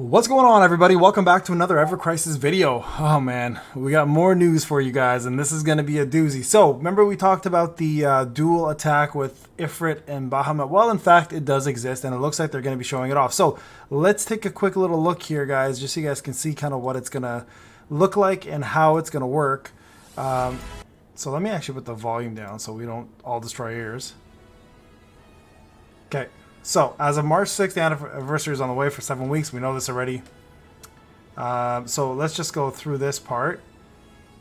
What's going on, everybody? Welcome back to another Evercrisis video. Oh man, we got more news for you guys, and this is going to be a doozy. So, remember we talked about the dual attack with Ifrit and Bahamut? Well, in fact, it does exist, and it looks like they're going to be showing it off. So, let's take a quick little look here, guys, just so you guys can see kind of what it's going to look like and how it's going to work. So, let me actually put the volume down so we don't all destroy ears. Okay. So, as of March 6th, the anniversary is on the way for 7 weeks. We know this already. So, let's just go through this part.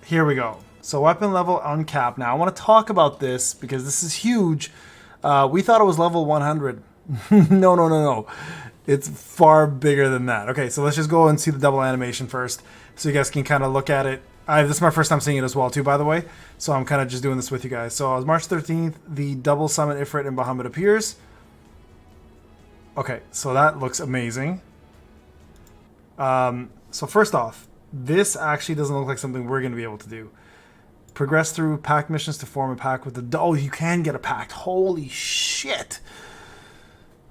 Here we go. So, weapon level uncapped. Now, I want to talk about this because this is huge. We thought it was level 100. No. It's far bigger than that. Okay, so let's just go and see the double animation first so you guys can kind of look at it. This is my first time seeing it as well, too, by the way. So, I'm kind of just doing this with you guys. So, on March 13th, the double summon Ifrit and Bahamut appears. Okay, so that looks amazing. So first off, this actually doesn't look like something we're going to be able to do. Progress through pack missions to form a pack with the... Oh, you can get a pact. Holy shit.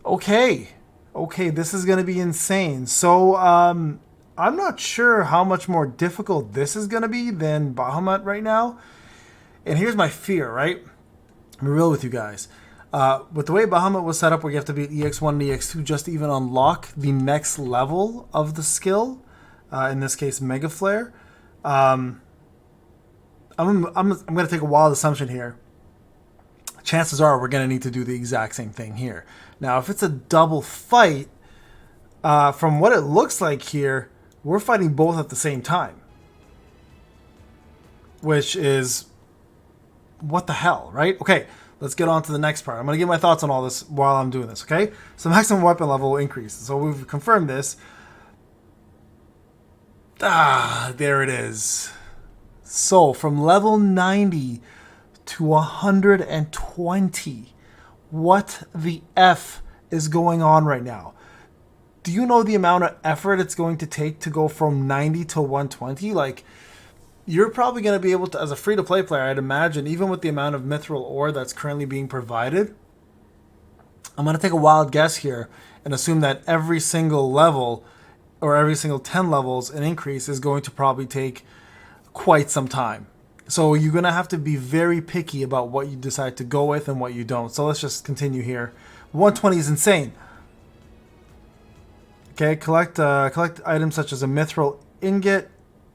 Okay, this is going to be insane. So, I'm not sure how much more difficult this is going to be than Bahamut right now. And here's my fear, right? I'm real with you guys. With the way Bahamut was set up, where you have to be at EX1 and EX2 just to even unlock the next level of the skill, in this case, Mega Flare. I'm going to take a wild assumption here. Chances are we're going to need to do the exact same thing here. Now, if it's a double fight, from what it looks like here, we're fighting both at the same time. Which is... what the hell, right? Okay. Let's get on to the next part. I'm going to give my thoughts on all this while I'm doing this, okay? So maximum weapon level will increase. So we've confirmed this. There it is. So from level 90 to 120, what the F is going on right now? Do you know the amount of effort it's going to take to go from 90 to 120? Like... you're probably going to be able to, as a free-to-play player, I'd imagine, even with the amount of mithril ore that's currently being provided, I'm going to take a wild guess here and assume that every single level or every single 10 levels an increase is going to probably take quite some time. So you're going to have to be very picky about what you decide to go with and what you don't. So let's just continue here. 120 is insane. Okay, collect items such as a mithril ingot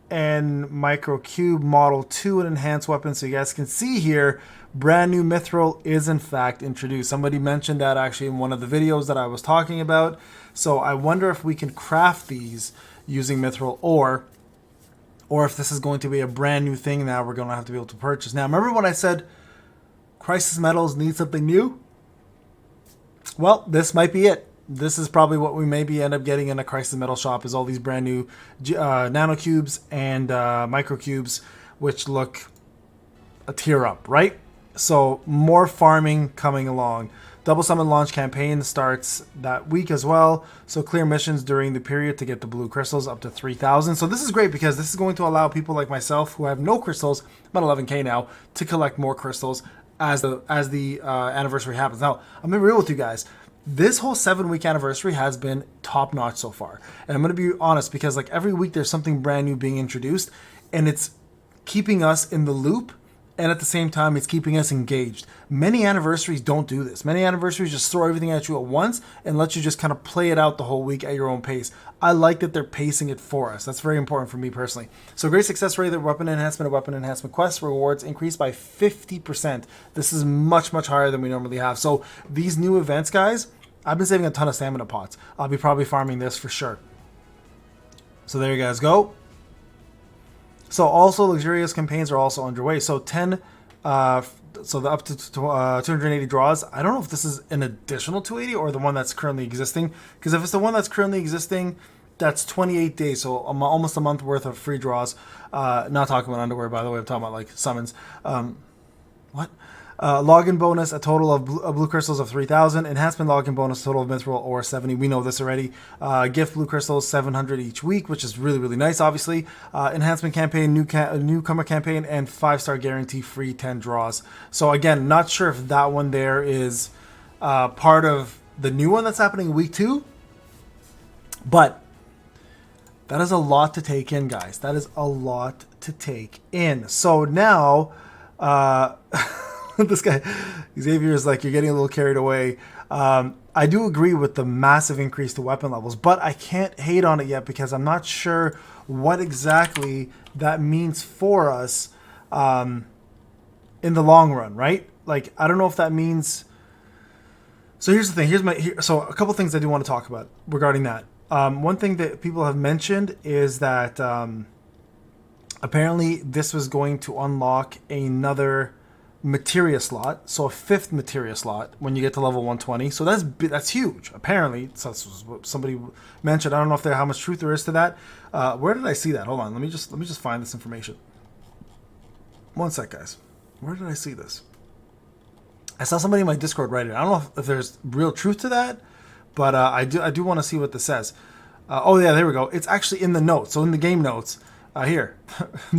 and micro cube model 2 and enhanced weapons. So you guys can see here, brand new mithril is in fact introduced. Somebody mentioned that actually in one of the videos that I was talking about. So I wonder if we can craft these using mithril ore, or if this is going to be a brand new thing now we're going to have to be able to purchase. Now, remember when I said Crisis Metals need something new? Well, this might be it. This is probably what we maybe end up getting in a Crisis Metal shop, is all these brand new nanocubes and microcubes, which look a tier up, right? So more farming coming along. Double Summon launch campaign starts that week as well. So clear missions during the period to get the blue crystals up to 3,000. So this is great because this is going to allow people like myself who have no crystals, about 11k now, to collect more crystals as the anniversary happens. Now, I'm going to be real with you guys. This whole 7-week anniversary has been top-notch so far. And I'm going to be honest, because like every week there's something brand new being introduced, and it's keeping us in the loop, and at the same time it's keeping us engaged. Many anniversaries don't do this. Many anniversaries just throw everything at you at once and let you just kind of play it out the whole week at your own pace. I like that they're pacing it for us. That's very important for me personally. So great success rate of weapon enhancement and weapon enhancement quests rewards increased by 50%. This is much, much higher than we normally have. So these new events, guys, I've been saving a ton of stamina pots. I'll be probably farming this for sure. So there you guys go. So also luxurious campaigns are also underway. So 10, so the up to 280 draws. I don't know if this is an additional 280 or the one that's currently existing. Because if it's the one that's currently existing, that's 28 days. So almost a month worth of free draws. Not talking about underwear, by the way. I'm talking about like summons. What? Login bonus, a total of blue crystals of 3,000. Enhancement login bonus, total of mithril ore 70. We know this already. Gift blue crystals 700 each week, which is really, really nice, obviously. Enhancement campaign, newcomer campaign, and 5-star guarantee free 10 draws. So again, not sure if that one there is part of the new one that's happening in week 2. But That is a lot to take in, guys. That is a lot to take in. So now, this guy, Xavier, is like, you're getting a little carried away. I do agree with the massive increase to weapon levels, but I can't hate on it yet because I'm not sure what exactly that means for us in the long run, right? Like, I don't know if that means... So here's the thing. So a couple things I do want to talk about regarding that. One thing that people have mentioned is that apparently this was going to unlock another Materia slot, so a 5th Materia slot when you get to level 120. So that's huge. Apparently, so that's what somebody mentioned. I don't know if how much truth there is to that. Where did I see that? Hold on. Let me just find this information. One sec, guys. Where did I see this? I saw somebody in my Discord write it. I don't know if there's real truth to that, but I do want to see what this says. Oh yeah, there we go. It's actually in the notes. So in the game notes, here,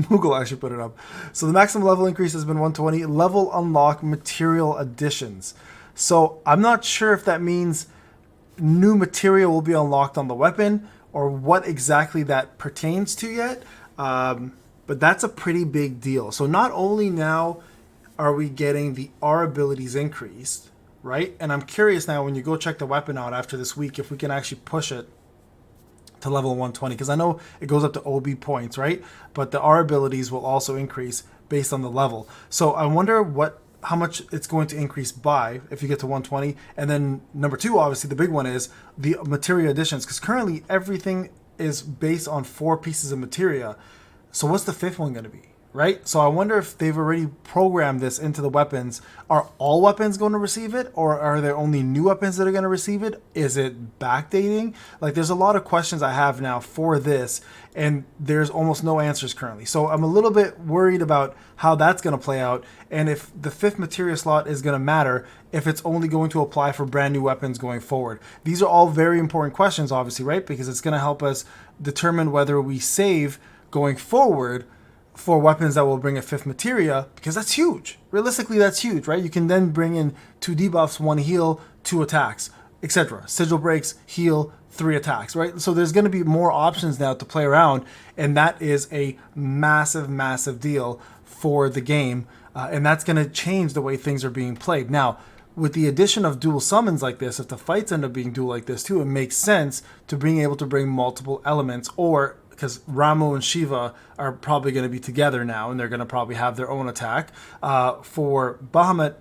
Google actually put it up. So the maximum level increase has been 120. Level unlock material additions. So I'm not sure if that means new material will be unlocked on the weapon or what exactly that pertains to yet. But that's a pretty big deal. So not only now are we getting the R abilities increased, right? And I'm curious now when you go check the weapon out after this week if we can actually push it to level 120, because I know it goes up to OB points, right? But the R abilities will also increase based on the level. So I wonder how much it's going to increase by if you get to 120. And then number 2, obviously the big one is the materia additions, because currently everything is based on 4 pieces of materia. So what's the 5th one going to be? Right? So I wonder if they've already programmed this into the weapons. Are all weapons going to receive it? Or are there only new weapons that are going to receive it? Is it backdating? Like, there's a lot of questions I have now for this, and there's almost no answers currently. So I'm a little bit worried about how that's going to play out, and if the 5th materia slot is going to matter, if it's only going to apply for brand new weapons going forward. These are all very important questions, obviously, right? Because it's going to help us determine whether we save going forward for weapons that will bring a 5th materia, because that's huge. Realistically, that's huge, right? You can then bring in 2 debuffs, 1 heal, 2 attacks, etc. Sigil breaks, heal, 3 attacks, right? So there's going to be more options now to play around, and that is a massive, massive deal for the game, and that's going to change the way things are being played. Now, with the addition of dual summons like this, if the fights end up being dual like this too, it makes sense to being able to bring multiple elements, or because Ramu and Shiva are probably going to be together now, and they're going to probably have their own attack. For Bahamut,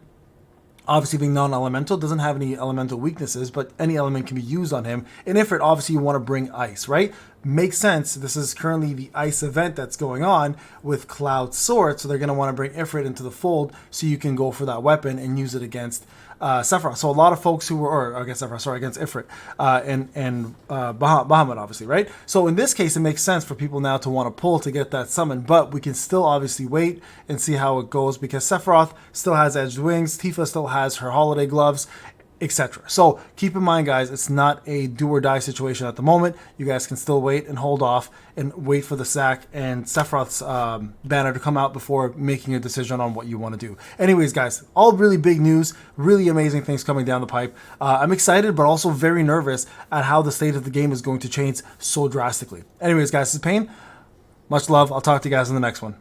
obviously being non-elemental, doesn't have any elemental weaknesses, but any element can be used on him. And Ifrit, obviously you want to bring ice, right? Makes sense. This is currently the ice event that's going on with Cloud Sword, so they're going to want to bring Ifrit into the fold so you can go for that weapon and use it against Sephiroth. So a lot of folks who were, or against Sephiroth, sorry, against Ifrit and Bahamut, obviously, right? So in this case, it makes sense for people now to want to pull to get that summon, but we can still obviously wait and see how it goes, because Sephiroth still has edged wings, Tifa still has her holiday gloves, etc. So keep in mind, guys, it's not a do or die situation at the moment. You guys can still wait and hold off and wait for the sack and Sephiroth's banner to come out before making a decision on what you want to do. Anyways, guys, all really big news, really amazing things coming down the pipe. I'm excited, but also very nervous at how the state of the game is going to change so drastically. Anyways, guys, this is Pain. Much love. I'll talk to you guys in the next one.